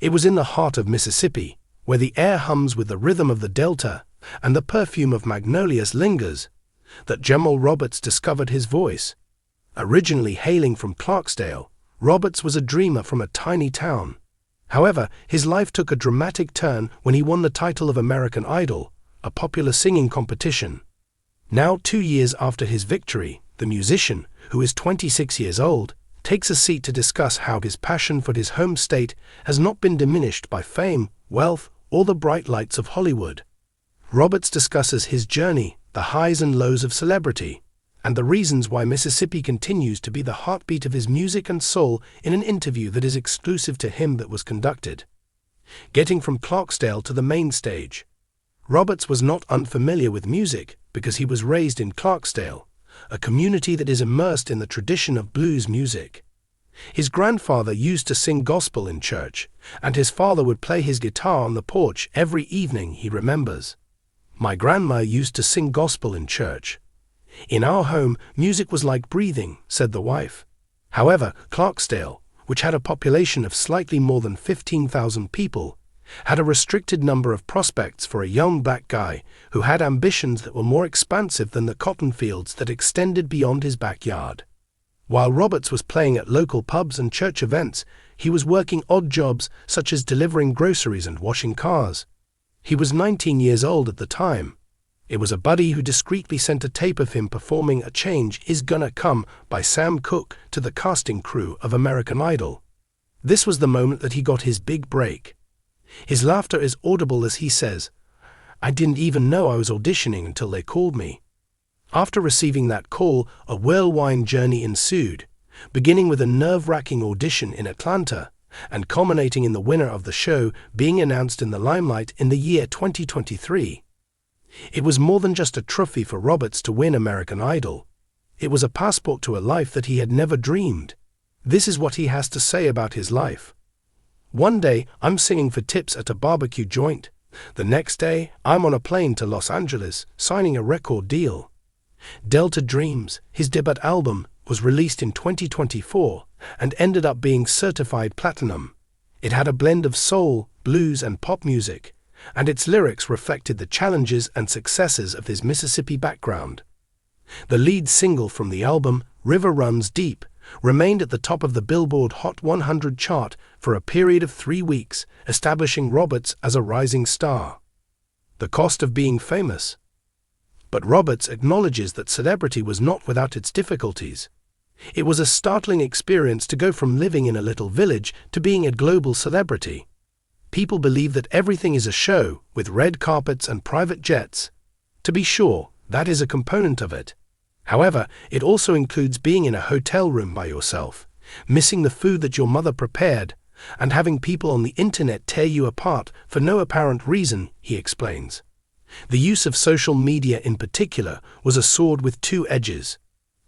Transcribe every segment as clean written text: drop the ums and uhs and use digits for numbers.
It was in the heart of Mississippi, where the air hums with the rhythm of the Delta and the perfume of magnolias lingers, that Jamal Roberts discovered his voice. Originally hailing from Clarksdale, Roberts was a dreamer from a tiny town. However, his life took a dramatic turn when he won the title of American Idol, a popular singing competition. Now, 2 years after his victory, the musician, who is 26 years old, takes a seat to discuss how his passion for his home state has not been diminished by fame, wealth, or the bright lights of Hollywood. Roberts discusses his journey, the highs and lows of celebrity, and the reasons why Mississippi continues to be the heartbeat of his music and soul in an interview that is exclusive to him that was conducted. Getting from Clarksdale to the main stage. Roberts was not unfamiliar with music because he was raised in Clarksdale, a community that is immersed in the tradition of blues music. His grandfather used to sing gospel in church, and his father would play his guitar on the porch every evening, he remembers. "My grandma used to sing gospel in church. In our home, music was like breathing," said the wife. However, Clarksdale, which had a population of slightly more than 15,000 people, had a restricted number of prospects for a young black guy who had ambitions that were more expansive than the cotton fields that extended beyond his backyard. While Roberts was playing at local pubs and church events, he was working odd jobs such as delivering groceries and washing cars. He was 19 years old at the time. It was a buddy who discreetly sent a tape of him performing A Change Is Gonna Come by Sam Cooke to the casting crew of American Idol. This was the moment that he got his big break. His laughter is audible as he says, "I didn't even know I was auditioning until they called me." After receiving that call, a whirlwind journey ensued, beginning with a nerve-wracking audition in Atlanta and culminating in the winner of the show being announced in the limelight in the year 2023. It was more than just a trophy for Roberts to win American Idol. It was a passport to a life that he had never dreamed. This is what he has to say about his life. "One day, I'm singing for tips at a barbecue joint. The next day, I'm on a plane to Los Angeles, signing a record deal." Delta Dreams, his debut album, was released in 2024 and ended up being certified platinum. It had a blend of soul, blues, and pop music, and its lyrics reflected the challenges and successes of his Mississippi background. The lead single from the album, River Runs Deep, remained at the top of the Billboard Hot 100 chart for a period of 3 weeks, establishing Roberts as a rising star. The cost of being famous. But Roberts acknowledges that celebrity was not without its difficulties. It was a startling experience to go from living in a little village to being a global celebrity. People believe that everything is a show, with red carpets and private jets. To be sure, that is a component of it. However, it also includes being in a hotel room by yourself, missing the food that your mother prepared, and having people on the internet tear you apart for no apparent reason, he explains. The use of social media in particular was a sword with two edges.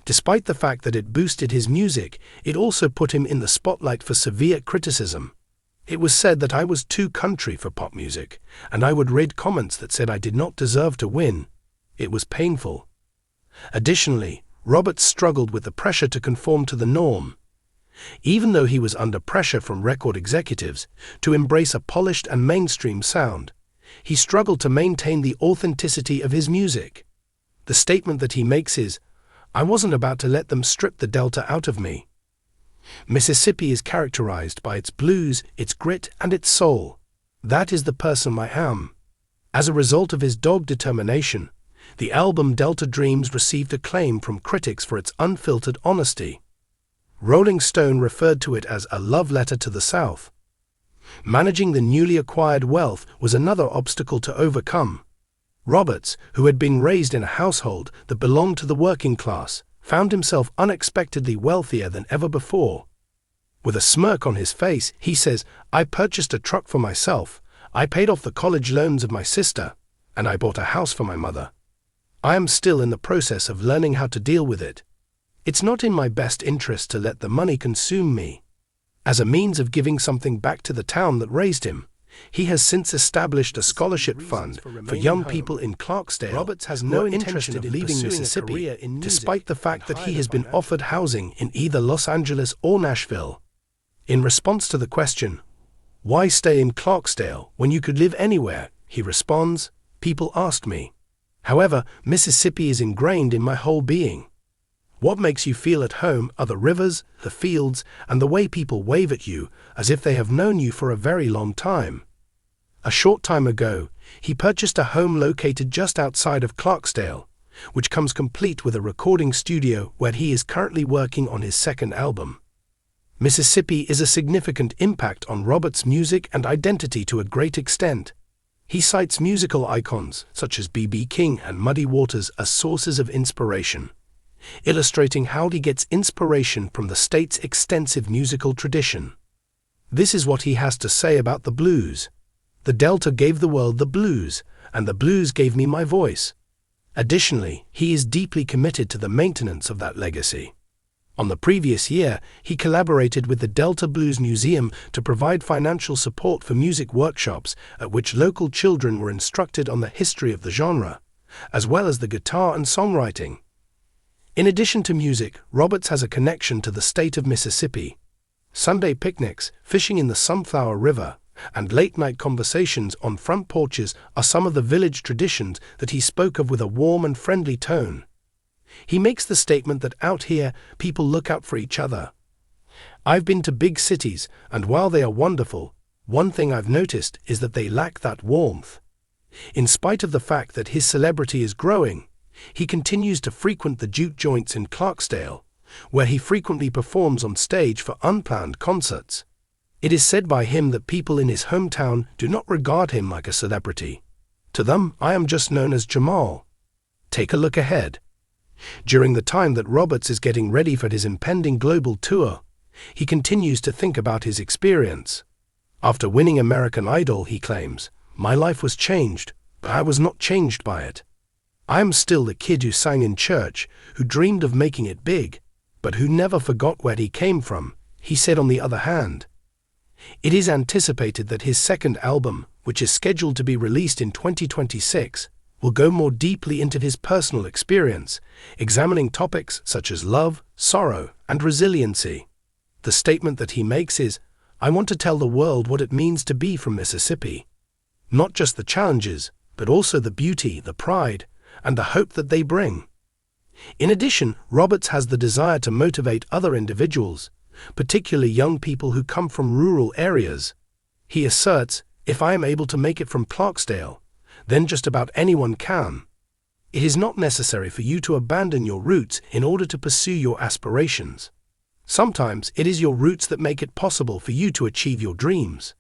Despite the fact that it boosted his music, it also put him in the spotlight for severe criticism. It was said that I was too country for pop music, and I would read comments that said I did not deserve to win. It was painful. Additionally, Roberts struggled with the pressure to conform to the norm. Even though he was under pressure from record executives to embrace a polished and mainstream sound, he struggled to maintain the authenticity of his music. The statement that he makes is, "I wasn't about to let them strip the Delta out of me." Mississippi is characterized by its blues, its grit, and its soul. That is the person I am. As a result of his dogged determination, the album Delta Dreams received acclaim from critics for its unfiltered honesty. Rolling Stone referred to it as a love letter to the South. Managing the newly acquired wealth was another obstacle to overcome. Roberts, who had been raised in a household that belonged to the working class, found himself unexpectedly wealthier than ever before. With a smirk on his face, he says, "I purchased a truck for myself, I paid off the college loans of my sister, and I bought a house for my mother. I am still in the process of learning how to deal with it. It's not in my best interest to let the money consume me." As a means of giving something back to the town that raised him, he has since established a scholarship fund for young people in Clarksdale. Roberts has no intention of leaving Mississippi, despite the fact that he has been offered housing in either Los Angeles or Nashville. In response to the question, "Why stay in Clarksdale when you could live anywhere?" he responds. "People ask me. However, Mississippi is ingrained in my whole being. What makes you feel at home are the rivers, the fields, and the way people wave at you as if they have known you for a very long time." A short time ago, he purchased a home located just outside of Clarksdale, which comes complete with a recording studio where he is currently working on his second album. Mississippi is a significant impact on Roberts' music and identity to a great extent. He cites musical icons such as B.B. King and Muddy Waters as sources of inspiration, illustrating how he gets inspiration from the state's extensive musical tradition. This is what he has to say about the blues. "The Delta gave the world the blues, and the blues gave me my voice." Additionally, he is deeply committed to the maintenance of that legacy. On the previous year, he collaborated with the Delta Blues Museum to provide financial support for music workshops at which local children were instructed on the history of the genre, as well as the guitar and songwriting. In addition to music, Roberts has a connection to the state of Mississippi. Sunday picnics, fishing in the Sunflower River, and late-night conversations on front porches are some of the village traditions that he spoke of with a warm and friendly tone. He makes the statement that out here, people look out for each other. "I've been to big cities, and while they are wonderful, one thing I've noticed is that they lack that warmth." In spite of the fact that his celebrity is growing, he continues to frequent the juke joints in Clarksdale, where he frequently performs on stage for unplanned concerts. It is said by him that people in his hometown do not regard him like a celebrity. To them, "I am just known as Jamal." Take a look ahead. During the time that Roberts is getting ready for his impending global tour, he continues to think about his experience. After winning American Idol, he claims, "My life was changed, but I was not changed by it. I am still the kid who sang in church, who dreamed of making it big, but who never forgot where he came from," he said. On the other hand, it is anticipated that his second album, which is scheduled to be released in 2026, will go more deeply into his personal experience, examining topics such as love, sorrow, and resiliency. The statement that he makes is, "I want to tell the world what it means to be from Mississippi. Not just the challenges, but also the beauty, the pride, and the hope that they bring." In addition, Roberts has the desire to motivate other individuals, particularly young people who come from rural areas. He asserts, "If I am able to make it from Clarksdale, then just about anyone can." It is not necessary for you to abandon your roots in order to pursue your aspirations. Sometimes it is your roots that make it possible for you to achieve your dreams.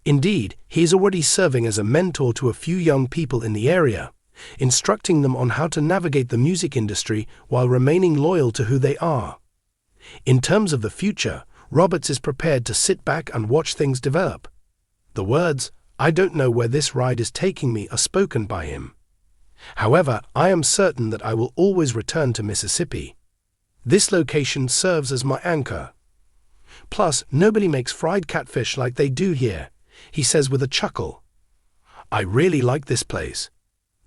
Indeed, he is already serving as a mentor to a few young people in the area, instructing them on how to navigate the music industry while remaining loyal to who they are. In terms of the future, Roberts is prepared to sit back and watch things develop. The words, "I don't know where this ride is taking me," are spoken by him. However, "I am certain that I will always return to Mississippi. This location serves as my anchor. Plus, nobody makes fried catfish like they do here," he says with a chuckle. "I really like this place.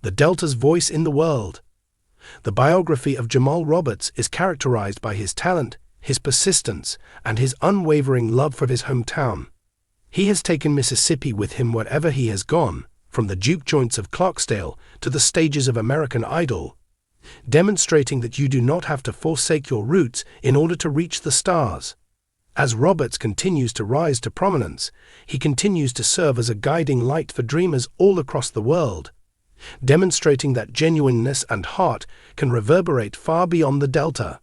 The Delta's voice in the world." The biography of Jamal Roberts is characterized by his talent, his persistence, and his unwavering love for his hometown. He has taken Mississippi with him wherever he has gone, from the juke joints of Clarksdale to the stages of American Idol, demonstrating that you do not have to forsake your roots in order to reach the stars. As Roberts continues to rise to prominence, he continues to serve as a guiding light for dreamers all across the world, demonstrating that genuineness and heart can reverberate far beyond the Delta.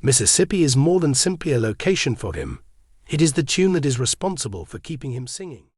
Mississippi is more than simply a location for him. It is the tune that is responsible for keeping him singing.